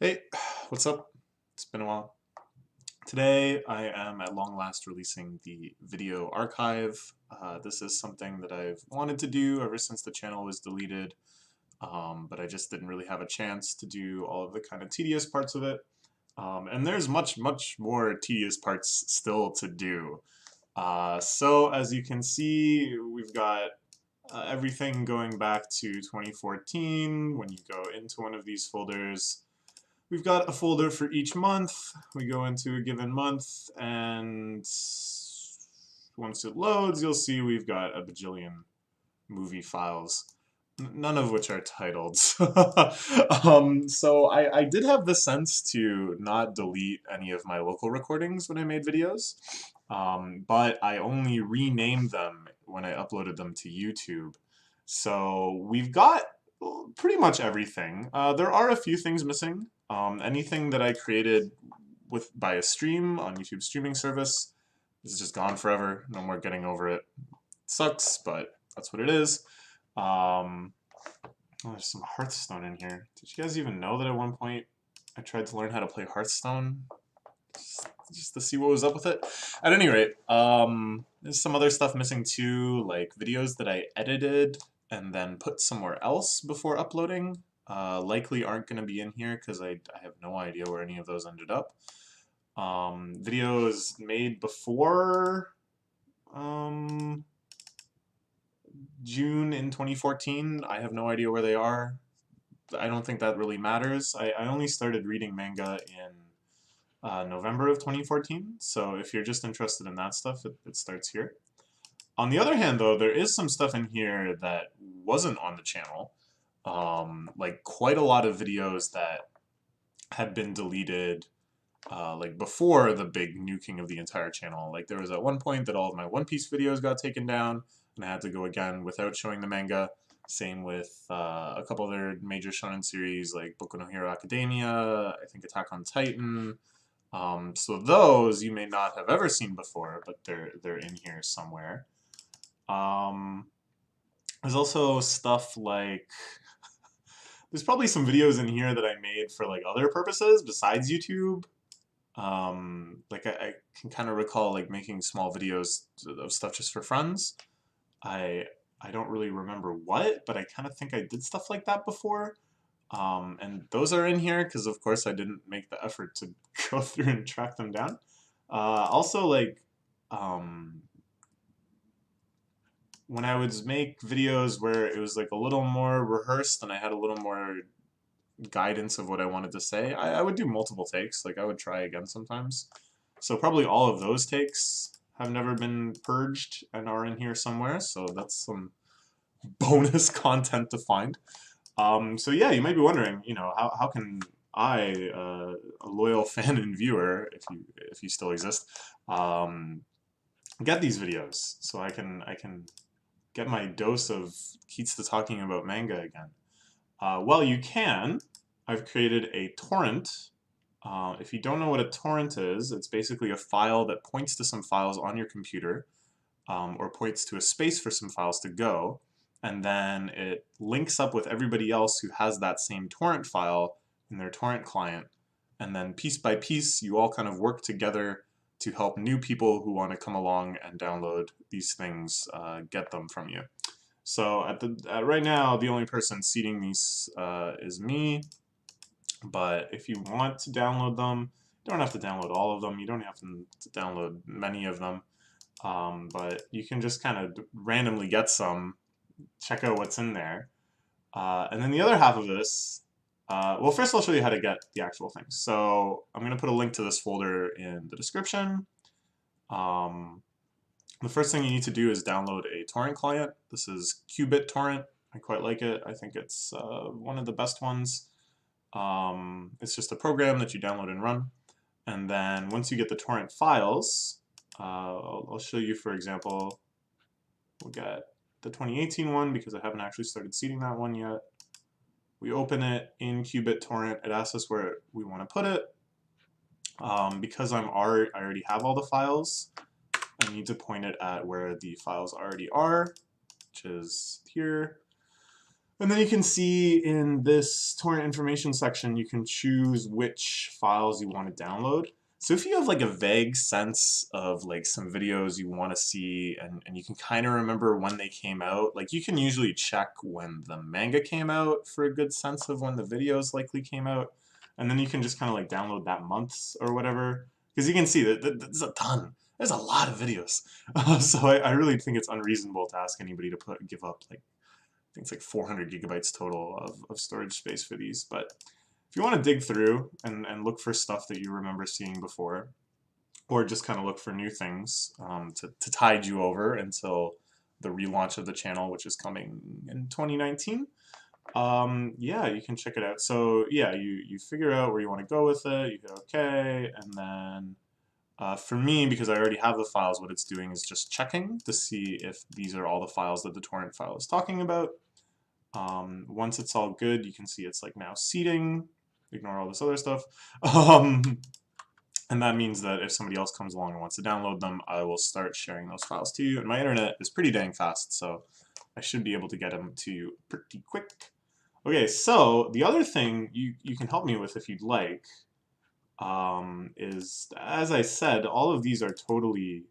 Hey, what's up? It's been a while. Today I am at long last releasing the video archive. This is something that I've wanted to do ever since the channel was deleted, but I just didn't really have a chance to do all of the kind of tedious parts of it. And there's much more tedious parts still to do. So as you can see, we've got everything going back to 2014. When you go into one of these folders, we've got a folder for each month. We go into a given month, and once it loads, you'll see we've got a bajillion movie files, none of which are titled. So I did have the sense to not delete any of my local recordings when I made videos, but I only renamed them when I uploaded them to YouTube. So we've got pretty much everything. There are a few things missing. Anything that I created by a stream on YouTube streaming service is just gone forever. No more getting over it. Sucks, but that's what it is. Oh, there's some Hearthstone in here. Did you guys even know that at one point I tried to learn how to play Hearthstone? Just to see what was up with it. At any rate, there's some other stuff missing too, like videos that I edited and then put somewhere else before uploading. Likely aren't going to be in here because I have no idea where any of those ended up. Videos made before June in 2014, I have no idea where they are. I don't think that really matters. I only started reading manga in November of 2014, so if you're just interested in that stuff, it starts here. On the other hand, though, there is some stuff in here that wasn't on the channel, like quite a lot of videos that had been deleted like before the big nuking of the entire channel. Like there was at one point that all of my One Piece videos got taken down, and I had to go again without showing the manga. Same with a couple other major shonen series like Boku no Hero Academia, I think Attack on Titan. So those you may not have ever seen before, but they're in here somewhere. There's also stuff like there's probably some videos in here that I made for like other purposes besides YouTube. Like I can kind of recall like making small videos of stuff just for friends. I I don't really remember what, but I kind of think I did stuff like that before. And those are in here because of course I didn't make the effort to go through and track them down. Also like um, when I would make videos where it was like a little more rehearsed and I had a little more guidance of what I wanted to say, I would do multiple takes. Like I would try again sometimes. So probably all of those takes have never been purged and are in here somewhere. So that's some bonus content to find. So yeah, you might be wondering, you know, how can I, a loyal fan and viewer, if you still exist, get these videos so I can get my dose of keatsta talking about manga again. Well, you can. I've created a torrent. If you don't know what a torrent is, it's basically a file that points to some files on your computer, or points to a space for some files to go, and then it links up with everybody else who has that same torrent file in their torrent client, and then piece by piece you all kind of work together to help new people who want to come along and download these things get them from you. So right now, the only person seeding these is me. But if you want to download them, you don't have to download all of them. You don't have to download many of them. But you can just kind of randomly get some, check out what's in there. And then the other half of this, well, first I'll show you how to get the actual things. So I'm going to put a link to this folder in the description. The first thing you need to do is download a torrent client. This is qBittorrent. I quite like it. I think it's one of the best ones. It's just a program that you download and run. And then once you get the torrent files, I'll show you, for example, we'll get the 2018 one because I haven't actually started seeding that one yet. We open it in qBittorrent. It asks us where we want to put it. Because I already have all the files, I need to point it at where the files already are, which is here. And then you can see in this torrent information section, you can choose which files you want to download. So if you have like a vague sense of like some videos you want to see and you can kind of remember when they came out, like you can usually check when the manga came out for a good sense of when the videos likely came out. And then you can just kind of like download that month or whatever. Because you can see that there's a ton. There's a lot of videos. So I really think it's unreasonable to ask anybody to give up like, I think it's like 400 gigabytes total of storage space for these. But if you want to dig through and look for stuff that you remember seeing before, or just kind of look for new things to tide you over until the relaunch of the channel, which is coming in 2019, yeah, you can check it out. So yeah, you figure out where you want to go with it, you hit OK, and then for me, because I already have the files, what it's doing is just checking to see if these are all the files that the torrent file is talking about. Once it's all good, you can see it's like now seeding. Ignore all this other stuff. And that means that if somebody else comes along and wants to download them, I will start sharing those files to you. And my internet is pretty dang fast, so I should be able to get them to you pretty quick. Okay, so the other thing you can help me with if you'd like is, as I said, all of these are totally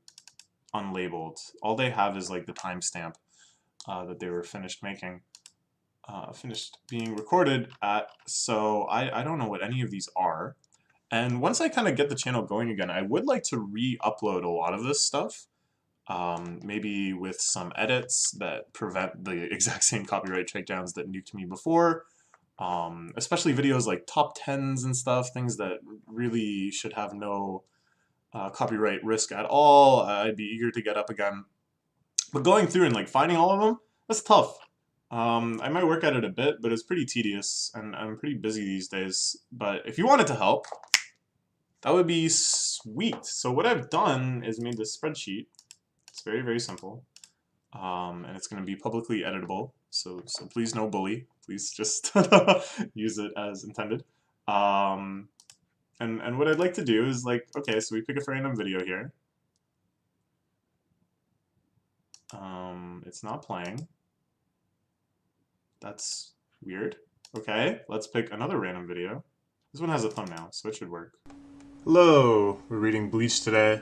unlabeled. All they have is like the timestamp that they were finished making. Finished being recorded at, so I don't know what any of these are. And once I kind of get the channel going again, I would like to re-upload a lot of this stuff, maybe with some edits that prevent the exact same copyright takedowns that nuked me before, especially videos like top 10s and stuff, things that really should have no copyright risk at all. I'd be eager to get up again. But going through and like finding all of them, that's tough. I might work at it a bit, but it's pretty tedious, and I'm pretty busy these days. But if you wanted to help, that would be sweet. So what I've done is made this spreadsheet. It's very, very simple. And it's going to be publicly editable, so please no bully. Please just use it as intended. And what I'd like to do is like, okay, so we pick a random video here. It's not playing. That's weird. Okay, let's pick another random video. This one has a thumbnail, so it should work. Hello, we're reading Bleach today.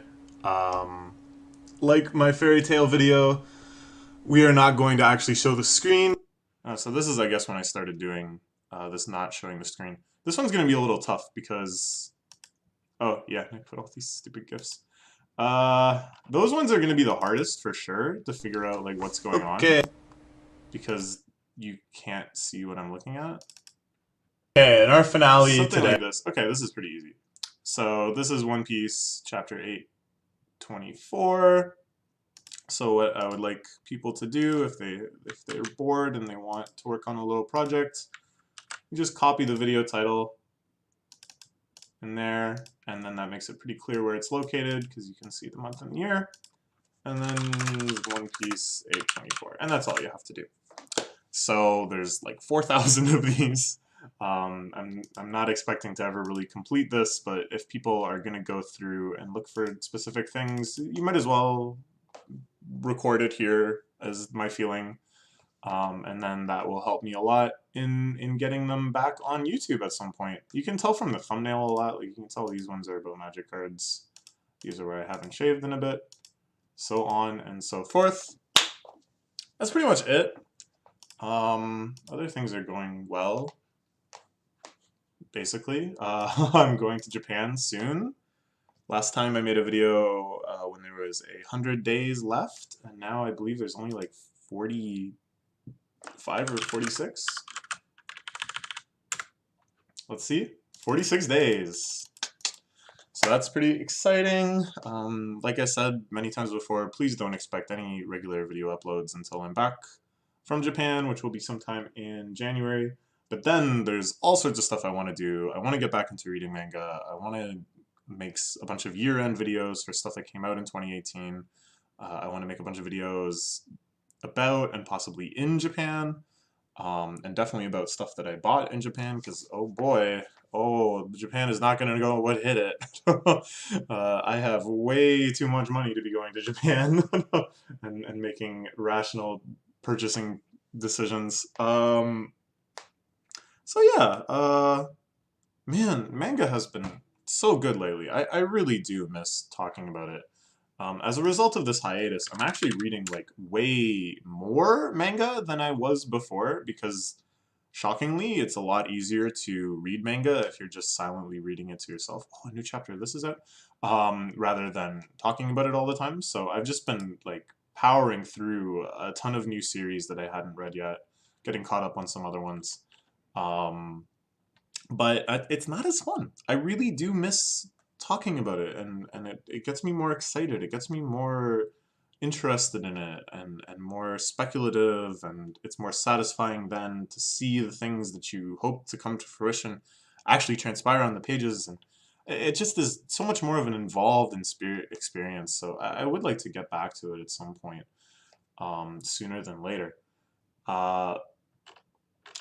Like my fairy tale video, we are not going to actually show the screen. So this is, I guess, when I started doing this not showing the screen. This one's going to be a little tough because... Oh, yeah, I put all these stupid GIFs. Those ones are going to be the hardest for sure to figure out like what's going on. Because you can't see what I'm looking at. Okay, and our finale something today. Like this. Okay, this is pretty easy. So this is One Piece, chapter 824. So what I would like people to do if they're bored and they want to work on a little project, you just copy the video title in there, and then that makes it pretty clear where it's located because you can see the month and the year. And then One Piece 824, and that's all you have to do. So there's like 4,000 of these. I'm not expecting to ever really complete this, but if people are going to go through and look for specific things, you might as well record it here as my feeling. And then that will help me a lot in getting them back on YouTube at some point. You can tell from the thumbnail a lot. Like you can tell these ones are about magic cards. These are where I haven't shaved in a bit. So on and so forth. That's pretty much it. Other things are going well, basically. I'm going to Japan soon. Last time I made a video when there was 100 days left, and now I believe there's only like 45 or 46. Let's see, 46 days. So that's pretty exciting. Like I said many times before, please don't expect any regular video uploads until I'm back from Japan, which will be sometime in January. But then there's all sorts of stuff I want to do. I want to get back into reading manga. I want to make a bunch of year-end videos for stuff that came out in 2018. I want to make a bunch of videos about and possibly in Japan. And definitely about stuff that I bought in Japan, because oh boy, Japan is not going to go what hit it. I have way too much money to be going to Japan and making rational purchasing decisions. So yeah, man, manga has been so good lately. I really do miss talking about it. As a result of this hiatus, I'm actually reading like way more manga than I was before because shockingly, it's a lot easier to read manga if you're just silently reading it to yourself. Oh, a new chapter, this is out. Rather than talking about it all the time. So I've just been like powering through a ton of new series that I hadn't read yet, getting caught up on some other ones. Um, but it's not as fun. I really do miss talking about it, and it gets me more excited. It gets me more interested in it, and more speculative, and it's more satisfying then to see the things that you hope to come to fruition actually transpire on the pages, and it just is so much more of an involved and spirit experience. So I would like to get back to it at some point, sooner than later. Uh,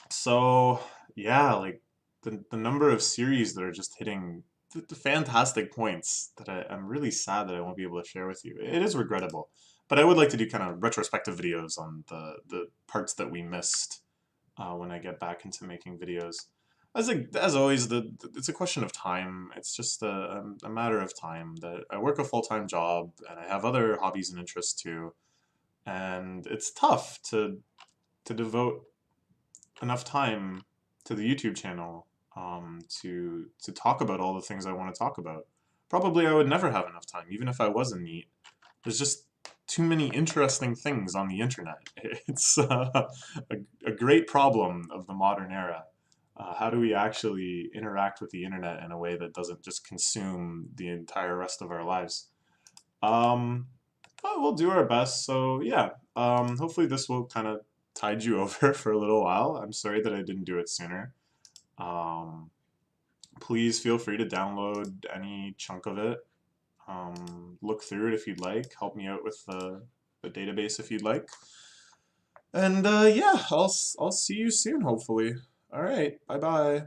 so yeah, like the number of series that are just hitting the fantastic points that I'm really sad that I won't be able to share with you. It is regrettable, but I would like to do kind of retrospective videos on the parts that we missed when I get back into making videos. As always, it's a question of time. It's just a matter of time that I work a full-time job and I have other hobbies and interests too, and it's tough to devote enough time to the YouTube channel to talk about all the things I want to talk about. Probably I would never have enough time, even if I was a NEET. There's just too many interesting things on the internet. It's a great problem of the modern era. How do we actually interact with the internet in a way that doesn't just consume the entire rest of our lives? Um, but we'll do our best. So yeah, hopefully this will kind of tide you over for a little while. I'm sorry that I didn't do it sooner. Um, please feel free to download any chunk of it. Look through it if you'd like. Help me out with the database if you'd like. And yeah, I'll see you soon, hopefully. All right, bye bye.